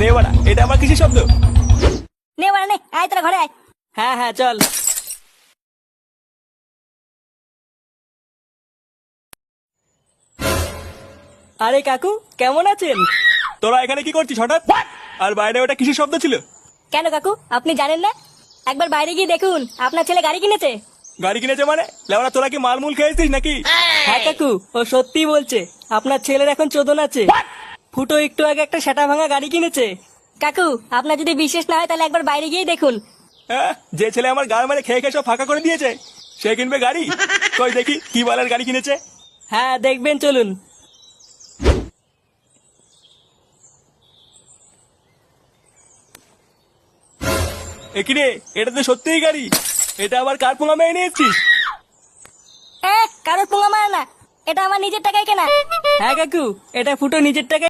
নে বাড়া, এটা আবার কিসের শব্দ? নে বাড়া নে, আয় তোরা ঘরে আয়। হ্যাঁ হ্যাঁ চল। আরে কাকু কেমন আছেন? তোরা এখানে কি করছিস হঠাৎ? আর বাইরে ওটা কিসের শব্দ ছিল? কেন কাকু, আপনি জানেন না? একবার বাইরে গিয়ে দেখুন, আপনার ছেলে গাড়ি কিনেছে। গাড়ি কিনেছে মানে? লেওড়া তোরা কি মালমূল খেয়েছিস নাকি? হ্যাঁ কাকু, ও সত্যি বলছে। আপনার ছেলের এখন চোদন আছে। ফুটো একটু আগে একটা সেটা ভাঙা গাড়ি কিনেছে। কাকু, আপনার যদি বিশ্বাস না হয় তাহলে একবার বাইরে গিয়ে দেখুন। হ্যাঁ, যে ছেলে আমার গাড় মেরে খেয়ে খেয়ে সব ফাঁকা করে দিয়েছে সে কিনবে গাড়ি? কই দেখি কি বালের গাড়ি কিনেছে। হ্যাঁ দেখবেন, চলুন। একই রে, এটা তো সত্যিই গাড়ি। এটা আবার কার পোঙা মেয়ে নিয়ে এসছিস? কারোর পোঙা মারা না, এটা আমার নিজের টাকায় কেনা। হ্যাঁ কাকু, এটা ফুটো নিজের টাকায়